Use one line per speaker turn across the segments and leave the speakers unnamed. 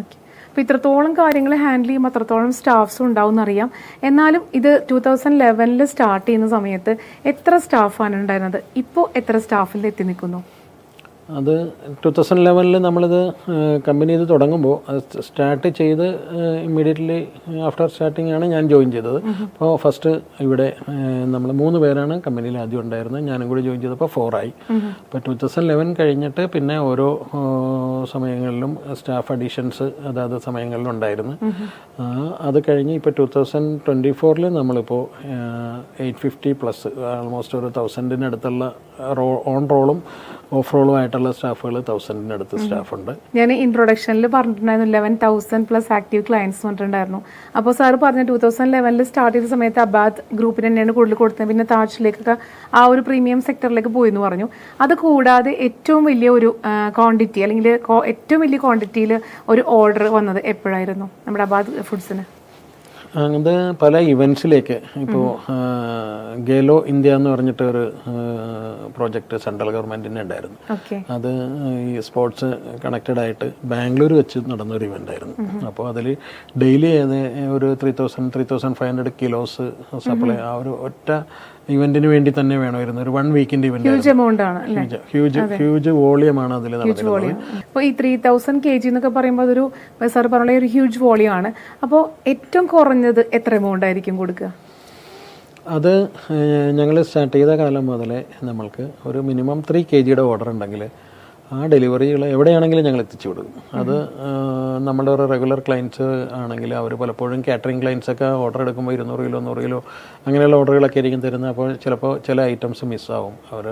Okay. അപ്പോൾ ഇത്രത്തോളം കാര്യങ്ങൾ ഹാൻഡിൽ ചെയ്യുമ്പോൾ അത്രത്തോളം സ്റ്റാഫ്സും ഉണ്ടാവും എന്നറിയാം. എന്നാലും ഇത് 2011 സ്റ്റാർട്ട് ചെയ്യുന്ന സമയത്ത് എത്ര സ്റ്റാഫാണ് ഉണ്ടായിരുന്നത്? ഇപ്പോൾ എത്ര സ്റ്റാഫിൽ എത്തി നിൽക്കുന്നു?
അത് 2011 നമ്മളിത് കമ്പനി ഇത് തുടങ്ങുമ്പോൾ സ്റ്റാർട്ട് ചെയ്ത് ഇമ്മീഡിയറ്റ്ലി ആഫ്റ്റർ സ്റ്റാർട്ടിംഗ് ആണ് ഞാൻ ജോയിൻ ചെയ്തത്. അപ്പോൾ ഫസ്റ്റ് ഇവിടെ നമ്മൾ 3 പേരാണ് കമ്പനിയിൽ ആദ്യം ഉണ്ടായിരുന്നത്. ഞാനും കൂടി ജോയിൻ ചെയ്തപ്പോൾ 4 ആയി. അപ്പോൾ 2011 കഴിഞ്ഞിട്ട് പിന്നെ ഓരോ സമയങ്ങളിലും സ്റ്റാഫ് അഡീഷൻസ് അതാത് സമയങ്ങളിലും ഉണ്ടായിരുന്നു. അത് കഴിഞ്ഞ് ഇപ്പോൾ 2024 നമ്മളിപ്പോൾ 850+ ആൾമോസ്റ്റ് ഒരു 1000-നടുത്തുള്ള ഓൺ റോളും ഓഫ് റോളും ആയിട്ടുള്ള സ്റ്റാഫുകൾ 1000-നടുത്ത് സ്റ്റാഫുണ്ട്.
ഞാൻ ഇൻട്രൊഡക്ഷനിൽ പറഞ്ഞിട്ടുണ്ടായിരുന്നു 11,000+ ആക്റ്റീവ് ക്ലയൻസ് പറഞ്ഞിട്ടുണ്ടായിരുന്നു. അപ്പോൾ സാർ പറഞ്ഞ 2011 സ്റ്റാർട്ട് ചെയ്ത സമയത്ത് അബാദ് ഗ്രൂപ്പിന് തന്നെയാണ് കൂടുതൽ കൊടുത്തത്. പിന്നെ താജിലേക്കൊക്കെ ആ ഒരു പ്രീമിയം സെക്ടറിലേക്ക് പോയി എന്ന് പറഞ്ഞു. അത് കൂടാതെ ഏറ്റവും വലിയ ഒരു ക്വാണ്ടിറ്റി അല്ലെങ്കിൽ ഏറ്റവും വലിയ ക്വാണ്ടിറ്റിയിൽ ഒരു ഓർഡർ വന്നത് എപ്പോഴായിരുന്നു നമ്മുടെ അബാദ് ഫുഡ്സിന്?
അത് പല ഇവൻറ്റ്സിലേക്ക് ഇപ്പോൾ ഗേലോ ഇന്ത്യ എന്ന് പറഞ്ഞിട്ട് ഒരു പ്രോജക്റ്റ് സെൻട്രൽ ഗവൺമെൻറ്റിൻ്റെ ഉണ്ടായിരുന്നു. അത് ഈ സ്പോർട്സ് കണക്റ്റഡ് ആയിട്ട് ബാംഗ്ലൂർ വെച്ച് നടന്നൊരു ഇവൻ്റ് ആയിരുന്നു. അപ്പോൾ അതിൽ ഡെയിലി ഒരു 3,500 കിലോസ് സപ്ലൈ ആ ഒരു ഒറ്റ ഇവന്റിന് വേണ്ടി തന്നെ വേണമായിരുന്നു. ഒരു 1 വീക്കിന്റെ ഇവന്റ്, ഹ്യൂജ് വോളിയമാണ് അതിൽ നടക്കുന്നത്.
അപ്പോൾ ഈ 3,000 kg എന്നൊക്കെ പറയുമ്പോൾ അതൊരു സാർ പറഞ്ഞ ഒരു ഹ്യൂജ് വോളിയം ആണ്. അപ്പോൾ ഏറ്റവും കുറഞ്ഞത് എത്ര എമൗണ്ട് ആയിരിക്കും കൊടുക്കുക?
അത് ഞങ്ങൾ സ്റ്റാർട്ട് ചെയ്ത കാലം മുതലേ നമ്മൾക്ക് ഒരു മിനിമം 3 kg ഓർഡർ ഉണ്ടെങ്കിൽ ആ ഡെലിവറികൾ എവിടെയാണെങ്കിലും ഞങ്ങൾ എത്തിച്ചു കൊടുക്കും. അത് നമ്മുടെ ഒരു റെഗുലർ ക്ലയൻസ് ആണെങ്കിൽ അവർ പലപ്പോഴും കാറ്ററിംഗ് ക്ലയൻസൊക്കെ ഓർഡർ എടുക്കുമ്പോൾ 200 കിലോ 100 കിലോ അങ്ങനെയുള്ള ഓർഡറുകളൊക്കെ ആയിരിക്കും തരുന്നത്. അപ്പോൾ ചിലപ്പോൾ ചില ഐറ്റംസ് മിസ്സാവും. അവർ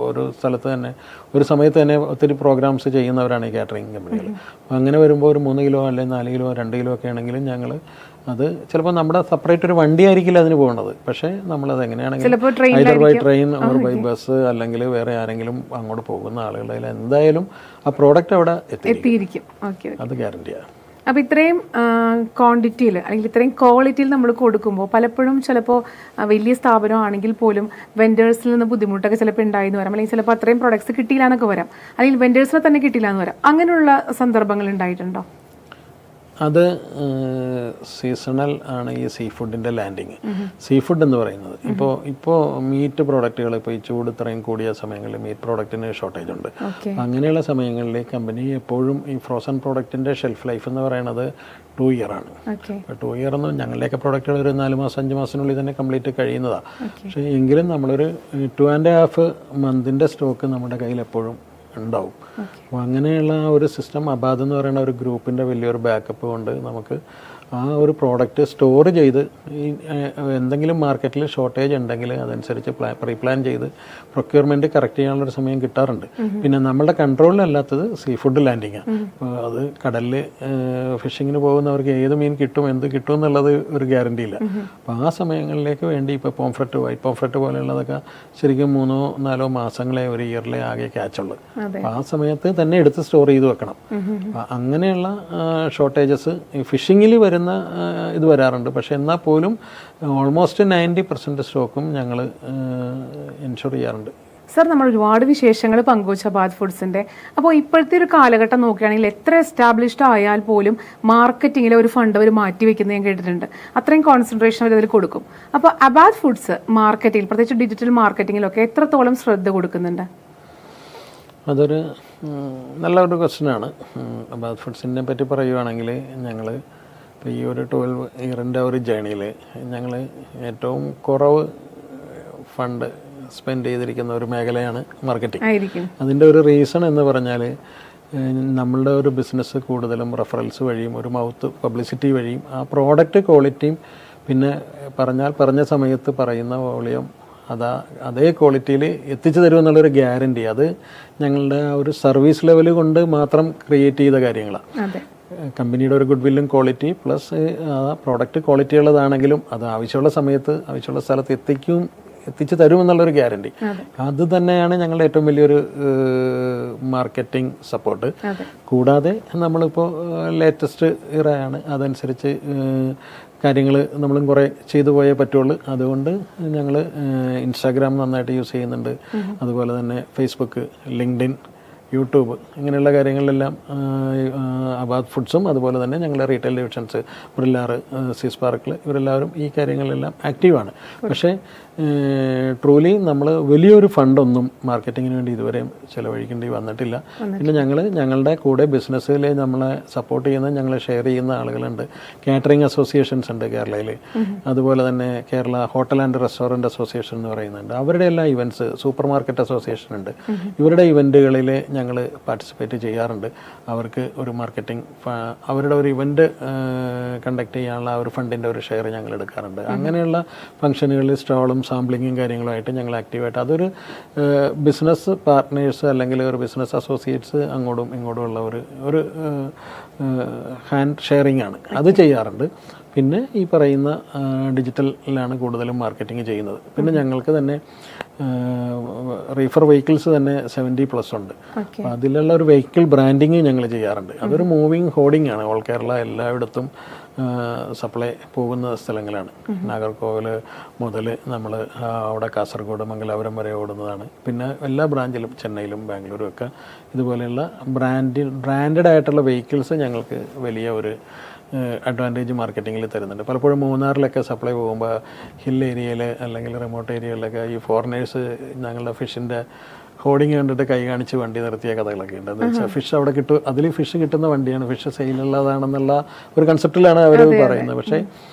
ഒരു സ്ഥലത്ത് തന്നെ ഒരു സമയത്ത് തന്നെ ഒത്തിരി പ്രോഗ്രാംസ് ചെയ്യുന്നവരാണ് ഈ കാറ്ററിംഗ് കമ്പനികൾ. അപ്പോൾ അങ്ങനെ വരുമ്പോൾ ഒരു 3 കിലോ അല്ലെങ്കിൽ 4 കിലോ 2 കിലോ ഒക്കെ ആണെങ്കിലും ഞങ്ങൾ അത് ചിലപ്പോൾ നമ്മുടെ സെപ്പറേറ്റ് ഒരു വണ്ടി ആയിരിക്കില്ല അതിന് പോകുന്നത്. പക്ഷേ നമ്മളത് എങ്ങനെയാണെങ്കിലും either by train or by bus അല്ലെങ്കിൽ വേറെ ആരെങ്കിലും അങ്ങോട്ട് പോകുന്ന ആളുകളുടെ എന്തായാലും ആ പ്രോഡക്റ്റ് അവിടെ എത്തിയിരിക്കും. അത് ഗ്യാരണ്ടിയാണ്.
അപ്പോൾ ഇത്രയും ക്വാണ്ടിറ്റിയിൽ അല്ലെങ്കിൽ ഇത്രയും ക്വാളിറ്റിയിൽ നമ്മൾ കൊടുക്കുമ്പോൾ പലപ്പോഴും ചിലപ്പോൾ വലിയ സ്ഥാപനമാണെങ്കിൽ പോലും വെൻഡേഴ്സിൽ നിന്ന് ബുദ്ധിമുട്ടൊക്കെ ചിലപ്പോൾ ഉണ്ടായെന്ന് വരാം. അല്ലെങ്കിൽ ചിലപ്പോൾ അത്രയും പ്രൊഡക്ട്സ് കിട്ടിയില്ല എന്നൊക്കെ വരാം. അല്ലെങ്കിൽ വെൻഡേഴ്സിനെ തന്നെ കിട്ടിയില്ല എന്ന് വരാം. അങ്ങനെയുള്ള സന്ദർഭങ്ങൾ ഉണ്ടായിട്ടുണ്ടോ?
അത് സീസണൽ ആണ് ഈ സീ ഫുഡിൻ്റെ ലാൻഡിങ്. സീ ഫുഡ് എന്ന് പറയുന്നത് ഇപ്പോൾ മീറ്റ് പ്രോഡക്റ്റുകൾ ഇപ്പോൾ ഈ ചൂട് ഇത്രയും കൂടിയ സമയങ്ങളിൽ മീറ്റ് പ്രോഡക്റ്റിന് ഷോർട്ടേജ് ഉണ്ട്. അങ്ങനെയുള്ള സമയങ്ങളിൽ കമ്പനി എപ്പോഴും ഈ ഫ്രോസൺ പ്രോഡക്റ്റിൻ്റെ ഷെൽഫ് ലൈഫ് എന്ന് പറയുന്നത് 2 year ആണ്. അപ്പോൾ 2 year ഒന്നും ഞങ്ങളുടെയൊക്കെ പ്രോഡക്റ്റുകൾ ഒരു 4 മാസം 5 മാസത്തിനുള്ളിൽ തന്നെ കംപ്ലീറ്റ് കഴിയുന്നതാണ്. പക്ഷേ എങ്കിലും നമ്മളൊരു 2.5 മന്തിൻ്റെ സ്റ്റോക്ക് നമ്മുടെ കയ്യിൽ എപ്പോഴും ഉണ്ടാവും. അപ്പോൾ അങ്ങനെയുള്ള ഒരു സിസ്റ്റം അബാദ് എന്ന് പറയുന്ന ഒരു ഗ്രൂപ്പിൻ്റെ വലിയൊരു ബാക്കപ്പ് കൊണ്ട് നമുക്ക് ആ ഒരു പ്രോഡക്റ്റ് സ്റ്റോർ ചെയ്ത് ഈ എന്തെങ്കിലും മാർക്കറ്റിൽ ഷോർട്ടേജ് ഉണ്ടെങ്കിൽ അതനുസരിച്ച് പ്രീപ്ലാൻ ചെയ്ത് പ്രൊക്യൂർമെൻറ്റ് കറക്റ്റ് ചെയ്യാനുള്ളൊരു സമയം കിട്ടാറുണ്ട്. പിന്നെ നമ്മുടെ കൺട്രോളിലല്ലാത്തത് സീ ഫുഡ് ലാൻഡിങ്ങാണ്. അപ്പോൾ അത് കടലിൽ ഫിഷിങ്ങിന് പോകുന്നവർക്ക് ഏത് മീൻ കിട്ടും എന്ത് കിട്ടും എന്നുള്ളത് ഒരു ഗ്യാരണ്ടി ഇല്ല. അപ്പോൾ ആ സമയങ്ങളിലേക്ക് വേണ്ടി ഇപ്പോൾ പോംഫ്രെറ്റ് വൈറ്റ് പോംഫ്രെറ്റ് പോലെയുള്ളതൊക്കെ ശരിക്കും 3-4 മാസങ്ങളെ ഒരു ഇയറിലെ ആകെ ക്യാച്ചുള്ളൂ. അപ്പോൾ ആ സമയത്ത് തന്നെ എടുത്ത് സ്റ്റോർ ചെയ്ത് വെക്കണം. അങ്ങനെയുള്ള ഷോർട്ടേജസ് ഈ ഫിഷിങ്ങിൽ വരുന്ന ഇത് വരാറുണ്ട്. പക്ഷെ എന്നാൽ പോലും ഓൾമോസ്റ്റ് 90% സ്റ്റോക്കും ഞങ്ങൾ എൻഷുർ ചെയ്യാറുണ്ട്.
സർ, നമ്മൾ ഒരുപാട് വിശേഷങ്ങൾ പങ്കുവച്ച അബാദ് ഫുഡ്സിൻ്റെ. അപ്പോൾ ഇപ്പോഴത്തെ ഒരു കാലഘട്ടം നോക്കുകയാണെങ്കിൽ എത്ര എസ്റ്റാബ്ലിഷ്ഡ് ആയാൽ പോലും മാർക്കറ്റിങ്ങിൽ ഒരു ഫണ്ട് അവർ മാറ്റി വെക്കുന്നത് ഞാൻ കേട്ടിട്ടുണ്ട്. അത്രയും കോൺസെൻട്രേഷൻ അവർ അതിൽ കൊടുക്കും. അപ്പോൾ അബാദ് ഫുഡ്സ് മാർക്കറ്റിംഗ്, പ്രത്യേകിച്ച് ഡിജിറ്റൽ മാർക്കറ്റിങ്ങിലൊക്കെ എത്രത്തോളം ശ്രദ്ധ കൊടുക്കുന്നുണ്ട്?
അതൊരു നല്ലൊരു ക്വസ്റ്റ്യനാണ്. അബാദ് ഫുഡ്സിനെ പറ്റി പറയുകയാണെങ്കിൽ ഞങ്ങൾ ഇപ്പോൾ ഈ ഒരു 12 ഇയറിൻ്റെ ഒരു ജേണിയിൽ ഞങ്ങൾ ഏറ്റവും കുറവ് ഫണ്ട് സ്പെൻഡ് ചെയ്തിരിക്കുന്ന ഒരു മേഖലയാണ് മാർക്കറ്റിംഗ്. അതിൻ്റെ ഒരു റീസൺ എന്ന് പറഞ്ഞാൽ നമ്മളുടെ ഒരു ബിസിനസ് കൂടുതലും റെഫറൻസ് വഴിയും ഒരു മൗത്ത് പബ്ലിസിറ്റി വഴിയും ആ പ്രോഡക്റ്റ് ക്വാളിറ്റിയും പിന്നെ പറഞ്ഞ സമയത്ത് പറയുന്ന വോളിയം അതേ ക്വാളിറ്റിയിൽ എത്തിച്ചു തരുമെന്നുള്ളൊരു ഗ്യാരണ്ടി, അത് ഞങ്ങളുടെ ഒരു സർവീസ് ലെവൽ കൊണ്ട് മാത്രം ക്രിയേറ്റ് ചെയ്ത കാര്യങ്ങളാണ്. കമ്പനിയുടെ ഒരു ഗുഡ് വില്ലും ക്വാളിറ്റി പ്ലസ് പ്രോഡക്റ്റ് ക്വാളിറ്റി ഉള്ളതാണെങ്കിലും അത് ആവശ്യമുള്ള സമയത്ത് ആവശ്യമുള്ള സ്ഥലത്ത് എത്തിച്ചു തരുമെന്നുള്ളൊരു ഗ്യാരണ്ടി. അത് തന്നെയാണ് ഞങ്ങളുടെ ഏറ്റവും വലിയൊരു മാർക്കറ്റിംഗ് സപ്പോർട്ട്. കൂടാതെ നമ്മളിപ്പോൾ ലേറ്റസ്റ്റ് ഇറയാണ്, അതനുസരിച്ച് കാര്യങ്ങൾ നമ്മളും കുറേ ചെയ്തു പോയേ പറ്റുള്ളൂ. അതുകൊണ്ട് ഞങ്ങൾ ഇൻസ്റ്റാഗ്രാം നന്നായിട്ട് യൂസ് ചെയ്യുന്നുണ്ട്. അതുപോലെ തന്നെ ഫേസ്ബുക്ക്, ലിങ്ക്ഡിൻ, യൂട്യൂബ് ഇങ്ങനെയുള്ള കാര്യങ്ങളിലെല്ലാം അബാദ് ഫുഡ്സും അതുപോലെ തന്നെ ഞങ്ങളുടെ റീറ്റെയിൽ ഡിവിഷൻസ് ബ്രില്ലാർ, സീസ്പാർക്കിൾ ഇവരെല്ലാവരും ഈ കാര്യങ്ങളിലെല്ലാം ആക്റ്റീവാണ്. പക്ഷേ ട്രൂലി നമ്മൾ വലിയൊരു ഫണ്ടൊന്നും മാർക്കറ്റിങ്ങിന് വേണ്ടി ഇതുവരെ ചിലവഴിക്കേണ്ടി വന്നിട്ടില്ല. പിന്നെ ഞങ്ങളുടെ കൂടെ ബിസിനസ്സിൽ നമ്മളെ സപ്പോർട്ട് ചെയ്യുന്ന ഞങ്ങളെ ഷെയർ ചെയ്യുന്ന ആളുകളുണ്ട്. കാറ്ററിംഗ് അസോസിയേഷൻസ് ഉണ്ട് കേരളയിൽ, അതുപോലെ തന്നെ Kerala hotel and restaurant association എന്ന് പറയുന്നുണ്ട്. അവരുടെ എല്ലാ ഇവൻറ്റ്സ്, സൂപ്പർ മാർക്കറ്റ് അസോസിയേഷൻ ഉണ്ട്, ഇവരുടെ ഇവൻറ്റുകളിൽ ഞങ്ങൾ പാർട്ടിസിപ്പേറ്റ് ചെയ്യാറുണ്ട്. അവർക്ക് ഒരു മാർക്കറ്റിംഗ് അവരുടെ ഒരു ഇവൻറ്റ് കണ്ടക്ട് ചെയ്യാനുള്ള ആ ഒരു ഫണ്ടിൻ്റെ ഒരു ഷെയർ ഞങ്ങൾ എടുക്കാറുണ്ട്. അങ്ങനെയുള്ള ഫംഗ്ഷനുകളിൽ സ്റ്റാളും സാമ്പിളിങ്ങും കാര്യങ്ങളുമായിട്ട് ഞങ്ങൾ ആക്റ്റീവായിട്ട് അതൊരു ബിസിനസ് പാർട്ട്നേഴ്സ് അല്ലെങ്കിൽ ഒരു ബിസിനസ് അസോസിയേറ്റ്സ് അങ്ങോട്ടും ഇങ്ങോട്ടും ഉള്ള ഒരു ഹാൻഡ് ഷെയറിംഗ് ആണ്, അത് ചെയ്യാറുണ്ട്. പിന്നെ ഈ പറയുന്ന ഡിജിറ്റലിലാണ് കൂടുതലും മാർക്കറ്റിംഗ് ചെയ്യുന്നത്. പിന്നെ ഞങ്ങൾക്ക് തന്നെ റീഫർ വെഹിക്കിൾസ് തന്നെ 70+ ഉണ്ട്. അപ്പോൾ അതിലുള്ള ഒരു വെഹിക്കിൾ ബ്രാൻഡിങ് ഞങ്ങൾ ചെയ്യാറുണ്ട്. അതൊരു മൂവിങ് ഹോർഡിംഗ് ആണ്. ഓൾ കേരള എല്ലായിടത്തും സപ്ലൈ പോകുന്ന സ്ഥലങ്ങളാണ്. നാഗർകോവിൽ മുതൽ നമ്മൾ അവിടെ കാസർഗോഡ് മംഗലാപുരം വരെ ഓടുന്നതാണ്. പിന്നെ എല്ലാ ബ്രാഞ്ചിലും ചെന്നൈയിലും ബാംഗ്ലൂരും ഒക്കെ ഇതുപോലെയുള്ള ബ്രാൻഡഡ് ആയിട്ടുള്ള വെഹിക്കിൾസ് ഞങ്ങൾക്ക് വലിയ ഒരു അഡ്വാൻറ്റേജ് മാർക്കറ്റിങ്ങിൽ തരുന്നുണ്ട്. പലപ്പോഴും മൂന്നാറിലൊക്കെ സപ്ലൈ പോകുമ്പോൾ ഹിൽ ഏരിയയിൽ അല്ലെങ്കിൽ റിമോട്ട് ഏരിയകളിലൊക്കെ ഈ ഫോറിനേഴ്സ് ഞങ്ങളുടെ ഫിഷിൻ്റെ ഹോർഡിങ് കണ്ടിട്ട് കൈ കാണിച്ച് വണ്ടി നിർത്തിയ കഥകളൊക്കെ ഉണ്ട്. എന്ന് വെച്ചാൽ ഫിഷ് അവിടെ കിട്ടും, അതിൽ ഫിഷ് കിട്ടുന്ന വണ്ടിയാണ്, ഫിഷ് സെയിലുള്ളതാണെന്നുള്ള ഒരു കൺസെപ്റ്റിലാണ് അവർ പറയുന്നത്. പക്ഷേ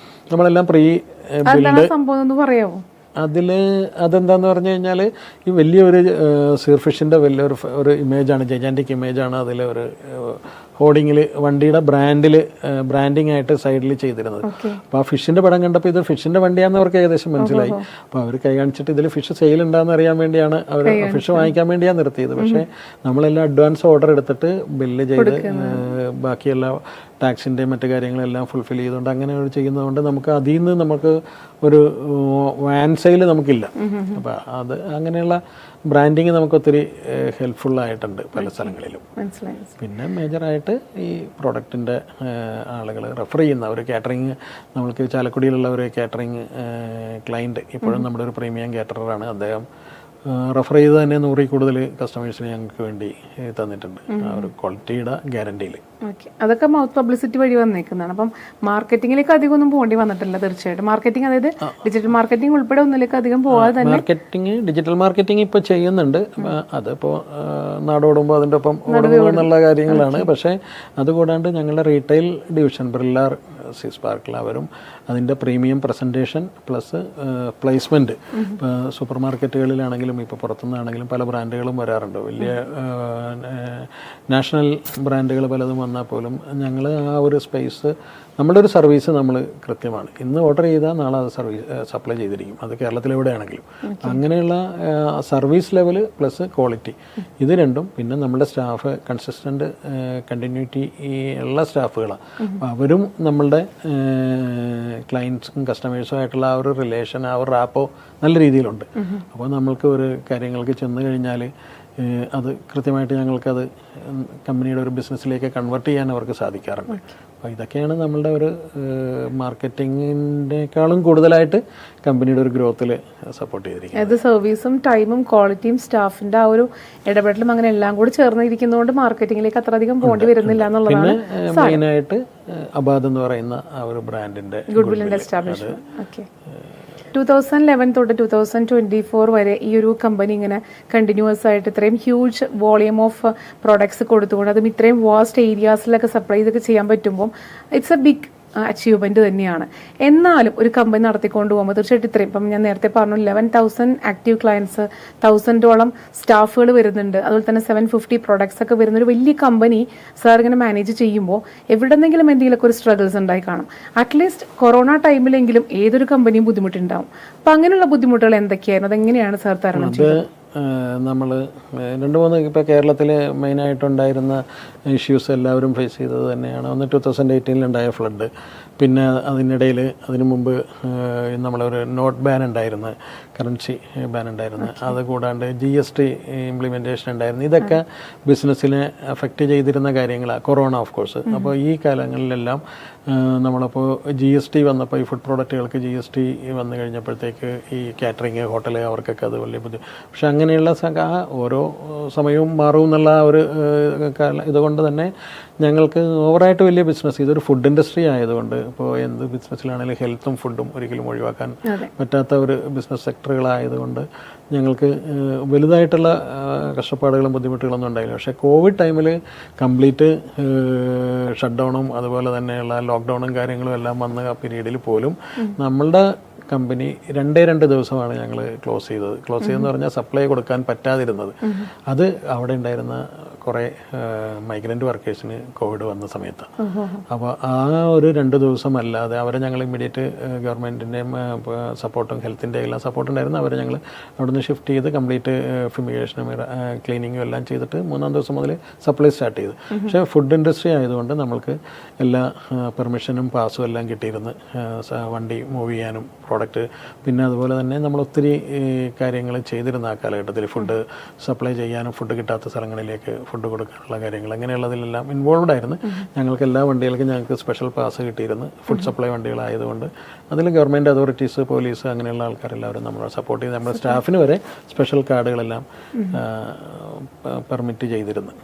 നമ്മളെല്ലാം പ്രീ ബിൽഡ്
പറയാമോ
അതെന്താന്ന് പറഞ്ഞു കഴിഞ്ഞാൽ ഈ വലിയൊരു സീർഫിഷിൻ്റെ വലിയൊരു ഇമേജാണ്, ജൈജാൻറ്റിക് ഇമേജാണ് അതിൽ ഒരു ഹോർഡിങ്ങിൽ വണ്ടിയുടെ ബ്രാൻഡിങ് ആയിട്ട് സൈഡിൽ ചെയ്തിരുന്നത്. അപ്പോൾ ആ ഫിഷിൻ്റെ പടം കണ്ടപ്പോൾ ഇത് ഫിഷിൻ്റെ വണ്ടിയാണെന്ന് അവർക്ക് ഏകദേശം മനസ്സിലായി. അപ്പോൾ അവർ കൈ കാണിച്ചിട്ട് ഇതിൽ ഫിഷ് സെയിൽ ഉണ്ടാകുന്ന അറിയാൻ വേണ്ടിയാണ് അവർ ഫിഷ് വാങ്ങിക്കാൻ വേണ്ടിയാണ് നിർത്തിയത്. പക്ഷേ നമ്മളെല്ലാം അഡ്വാൻസ് ഓർഡർ എടുത്തിട്ട് ബില്ല് ചെയ്ത് ബാക്കിയെല്ലാ ടാക്സിൻ്റെയും മറ്റു കാര്യങ്ങളെല്ലാം ഫുൾഫിൽ ചെയ്തുകൊണ്ട് അങ്ങനെ ചെയ്യുന്നതുകൊണ്ട് നമുക്ക് അതിൽ നിന്ന് നമുക്ക് ഒരു വാൻ സെയിൽ നമുക്കില്ല. അപ്പോൾ അത് അങ്ങനെയുള്ള ബ്രാൻഡിങ് നമുക്ക് ഒത്തിരി ഹെൽപ്ഫുള്ളായിട്ടുണ്ട് പല സ്ഥലങ്ങളിലും. പിന്നെ മേജറായിട്ട് ഈ പ്രോഡക്റ്റിൻ്റെ ആളുകൾ റെഫർ ചെയ്യുന്ന ഒരു കാറ്ററിങ്, നമ്മൾക്ക് ചാലക്കുടിയിലുള്ള ഒരു കാറ്ററിങ് ക്ലയൻറ്റ് ഇപ്പോഴും നമ്മുടെ ഒരു പ്രീമിയം കാറ്റററാണ്. അദ്ദേഹം റെഫർ ചെയ്ത് തന്നെ 100 കൂടുതൽ കസ്റ്റമേഴ്സിനെ ഞങ്ങൾക്ക് വേണ്ടി തന്നിട്ടുണ്ട് ആ ഒരു ക്വാളിറ്റിയുടെ ഗ്യാരണ്ടിയിൽ.
ഓക്കെ, അതൊക്കെ മൗത്ത് പബ്ലിസിറ്റി വഴി വന്നേക്കുന്നതാണ്. അപ്പം മാർക്കറ്റിംഗിലേക്ക് അധികം ഒന്നും പോകേണ്ടി വന്നിട്ടില്ല. തീർച്ചയായിട്ടും മാർക്കറ്റിംഗ്, അതായത് ഡിജിറ്റൽ മാർക്കറ്റിംഗ് ഉൾപ്പെടെ ഒന്നിലേക്ക് അധികം പോകാതെ തന്നെ
ഡിജിറ്റൽ മാർക്കറ്റിംഗ് ഇപ്പോൾ ചെയ്യുന്നുണ്ട്. അതിപ്പോൾ നാടോടുമ്പോൾ അതിൻ്റെ ഒപ്പം ഓടുന്നുള്ള കാര്യങ്ങളാണ്. പക്ഷേ അതുകൂടാണ്ട് ഞങ്ങളുടെ റീറ്റെയിൽ ഡിവിഷൻ ബ്രില്ലാർ, സീസ്പാർക്കിൾ അവരും അതിൻ്റെ പ്രീമിയം പ്രസൻറ്റേഷൻ പ്ലസ് പ്ലേസ്മെൻറ്റ്, ഇപ്പോൾ സൂപ്പർ മാർക്കറ്റുകളിലാണെങ്കിലും ഇപ്പോൾ പുറത്തുനിന്നാണെങ്കിലും പല ബ്രാൻഡുകളും വരാറുണ്ട്. വലിയ നാഷണൽ ബ്രാൻഡുകൾ പലതും വന്നാൽ പോലും ഞങ്ങൾ ആ ഒരു സ്പേസ്, നമ്മുടെ ഒരു സർവീസ് നമ്മൾ കൃത്യമാണ്. ഇന്ന് ഓർഡർ ചെയ്താൽ നാളെ അത് സപ്ലൈ ചെയ്തിരിക്കും, അത് കേരളത്തിലെവിടെയാണെങ്കിലും. അങ്ങനെയുള്ള സർവീസ് ലെവൽ പ്ലസ് ക്വാളിറ്റി, ഇത് രണ്ടും. പിന്നെ നമ്മുടെ സ്റ്റാഫ് കൺസിസ്റ്റൻ്റ് കണ്ടിന്യൂറ്റി ഉള്ള സ്റ്റാഫുകളാണ്. അപ്പോൾ അവരും നമ്മളുടെ ക്ലയൻസും കസ്റ്റമേഴ്സും ആയിട്ടുള്ള ആ ഒരു റിലേഷൻ, ആ ഒരു റാപ്പോ നല്ല രീതിയിലുണ്ട്. അപ്പോൾ നമ്മൾക്ക് ഒരു കാര്യങ്ങൾക്ക് ചെന്ന് കഴിഞ്ഞാൽ അത് കൃത്യമായിട്ട് ഞങ്ങൾക്കത് കമ്പനിയുടെ ഒരു ബിസിനസ്സിലേക്ക് കൺവേർട്ട് ചെയ്യാൻ അവർക്ക് സാധിക്കാറുണ്ട്. അപ്പോൾ ഇതൊക്കെയാണ് നമ്മളുടെ ഒരു മാർക്കറ്റിങ്ങിനേക്കാളും കൂടുതലായിട്ട് കമ്പനിയുടെ ഒരു ഗ്രോത്തിൽ സപ്പോർട്ട് ചെയ്തിരിക്കുന്നത്.
അത് സർവീസും ടൈമും ക്വാളിറ്റിയും സ്റ്റാഫിൻ്റെ ആ ഒരു ഇടപെടലും അങ്ങനെ എല്ലാം കൂടി ചേർന്നിരിക്കുന്നതുകൊണ്ട് മാർക്കറ്റിങ്ങിലേക്ക് അത്ര അധികം പോകേണ്ടി വരുന്നില്ല എന്നുള്ളതാണ്.
പിന്നെ മെയിനായിട്ട് അബാദ് എന്ന് പറയുന്ന ആ ഒരു ബ്രാൻഡിൻ്റെ
ഗുഡ് വില്ലിൻ്റെ എസ്റ്റാബ്ലിഷ്മെന്റ്. ഓക്കെ, 2011 തൊട്ട് 2024 വരെ ഈ ഒരു കമ്പനി ഇങ്ങനെ കണ്ടിന്യൂസ് ആയിട്ട് ഇത്രയും ഹ്യൂജ് വോളിയം ഓഫ് പ്രോഡക്ട്സ് കൊടുത്തുകൊണ്ട് അതും ഇത്രയും വാസ്റ്റ് ഏരിയാസിലൊക്കെ സപ്ലൈ ചെയ്തൊക്കെ ചെയ്യാൻ പറ്റുമ്പോൾ ഇറ്റ്സ് എ ബിഗ് അച്ചീവ്മെൻറ്റ് തന്നെയാണ്. എന്നാലും ഒരു കമ്പനി നടത്തിക്കൊണ്ട് പോകുമ്പോൾ തീർച്ചയായിട്ടും ഇത്രയും, ഇപ്പം ഞാൻ നേരത്തെ പറഞ്ഞു 11,000 ആക്റ്റീവ് ക്ലയൻസ്, 1000ഓളം സ്റ്റാഫുകൾ വരുന്നുണ്ട്, അതുപോലെ തന്നെ 750 പ്രോഡക്ട്സ് ഒക്കെ വരുന്ന ഒരു വലിയ കമ്പനി സാർ ഇങ്ങനെ മാനേജ് ചെയ്യുമ്പോൾ എവിടെന്നെങ്കിലും എന്തെങ്കിലുമൊക്കെ ഒരു സ്ട്രഗിൾസ് ഉണ്ടായി കാണും. അറ്റ്ലീസ്റ്റ് കൊറോണ ടൈമിലെങ്കിലും ഏതൊരു കമ്പനിയും ബുദ്ധിമുട്ടുണ്ടാവും. അപ്പം അങ്ങനെയുള്ള ബുദ്ധിമുട്ടുകൾ എന്തൊക്കെയായിരുന്നു, അതെങ്ങനെയാണ് സാർ തരണം ചെയ്തത്?
നമ്മൾ 2-3 ഇപ്പോൾ കേരളത്തിൽ മെയിനായിട്ടുണ്ടായിരുന്ന ഇഷ്യൂസ് എല്ലാവരും ഫേസ് ചെയ്തത് തന്നെയാണ്. ഒന്ന് 2018 ഫ്ലഡ്, പിന്നെ അതിനിടയിൽ അതിനു മുമ്പ് നമ്മളൊരു നോട്ട് ബാൻ ഉണ്ടായിരുന്നു, കറൻസി ബാൻ ഉണ്ടായിരുന്നു, അത് കൂടാണ്ട് GST ഇംപ്ലിമെൻറ്റേഷൻ ഉണ്ടായിരുന്നു. ഇതൊക്കെ ബിസിനസ്സിനെ അഫക്റ്റ് ചെയ്തിരുന്ന കാര്യങ്ങളാണ്, കൊറോണ ഓഫ് കോഴ്സ്. അപ്പോൾ ഈ കാലങ്ങളിലെല്ലാം നമ്മളപ്പോൾ GST വന്നപ്പോൾ ഈ ഫുഡ് പ്രോഡക്റ്റുകൾക്ക് GST വന്നു കഴിഞ്ഞപ്പോഴത്തേക്ക് ഈ കാറ്ററിങ്, ഹോട്ടൽ അവർക്കൊക്കെ അത് വലിയ പക്ഷെ അങ്ങനെ അങ്ങനെയുള്ള ഓരോ സമയവും മാറും എന്നുള്ള ഒരു ഇതുകൊണ്ട് തന്നെ ഞങ്ങൾക്ക് ഓവറായിട്ട് വലിയ ബിസിനസ്, ഇതൊരു ഫുഡ് ഇൻഡസ്ട്രി ആയതുകൊണ്ട് ഇപ്പോൾ എന്ത് ബിസിനസ്സിലാണെങ്കിലും ഹെൽത്തും ഫുഡും ഒരിക്കലും ഒഴിവാക്കാൻ പറ്റാത്ത ഒരു ബിസിനസ് സെക്ടറുകളായതുകൊണ്ട് ഞങ്ങൾക്ക് വലുതായിട്ടുള്ള കഷ്ടപ്പാടുകളും ബുദ്ധിമുട്ടുകളൊന്നും ഉണ്ടായില്ല. പക്ഷേ കോവിഡ് ടൈമിൽ കംപ്ലീറ്റ് ഷട്ട് ഡൗണും അതുപോലെ തന്നെയുള്ള ലോക്ക്ഡൗണും കാര്യങ്ങളും എല്ലാം വന്ന ആ പീരീഡിൽ പോലും നമ്മളുടെ കമ്പനി 2 ദിവസമാണ് ഞങ്ങൾ ക്ലോസ് ചെയ്തെന്ന് പറഞ്ഞാൽ സപ്ലൈ കൊടുക്കാൻ പറ്റാതിരുന്നത്. അത് അവിടെ ഉണ്ടായിരുന്ന കുറേ മൈഗ്രൻ്റ് വർക്കേഴ്സിന് കോവിഡ് വന്ന സമയത്ത്. അപ്പോൾ ആ ഒരു 2 ദിവസം അല്ലാതെ അവരെ ഞങ്ങൾ ഇമ്മീഡിയറ്റ് ഗവൺമെൻറ്റിൻ്റെയും സപ്പോർട്ടും ഹെൽത്തിൻ്റെ എല്ലാം സപ്പോർട്ട് ഉണ്ടായിരുന്നു. അവരെ ഞങ്ങൾ അവിടെ നിന്ന് ഷിഫ്റ്റ് ചെയ്ത് കംപ്ലീറ്റ് ഫിമിഗേഷനും ക്ലീനിങ്ങും എല്ലാം ചെയ്തിട്ട് 3-ാം ദിവസം മുതൽ സപ്ലൈ സ്റ്റാർട്ട് ചെയ്തു. പക്ഷേ ഫുഡ് ഇൻഡസ്ട്രി ആയതുകൊണ്ട് നമ്മൾക്ക് എല്ലാ പെർമിഷനും പാസും എല്ലാം കിട്ടിയിരുന്നു, വണ്ടി മൂവ് ചെയ്യാനും പ്രോഡക്റ്റ്. പിന്നെ അതുപോലെ തന്നെ നമ്മൾ ഒത്തിരി കാര്യങ്ങൾ ചെയ്തിരുന്ന ആ കാലഘട്ടത്തിൽ, ഫുഡ് സപ്ലൈ ചെയ്യാനും ഫുഡ് കിട്ടാത്ത സ്ഥലങ്ങളിലേക്ക് ഫുഡ് കൊടുക്കാനുള്ള കാര്യങ്ങൾ, അങ്ങനെയുള്ളതിലെല്ലാം ഇൻവോൾവ്ഡ് ആയിരുന്നു. ഞങ്ങൾക്ക് എല്ലാ വണ്ടികൾക്കും ഞങ്ങൾക്ക് സ്പെഷ്യൽ പാസ് കിട്ടിയിരുന്നു, ഫുഡ് സപ്ലൈ വണ്ടികളായതുകൊണ്ട്. അതിൽ ഗവൺമെൻറ് അതോറിറ്റീസ്, പോലീസ്, അങ്ങനെയുള്ള ആൾക്കാരെല്ലാവരും നമ്മളെ സപ്പോർട്ട് ചെയ്ത് നമ്മുടെ സ്റ്റാഫിന് വരെ സ്പെഷ്യൽ കാർഡുകളെല്ലാം പെർമിറ്റ് ചെയ്തിരുന്നു.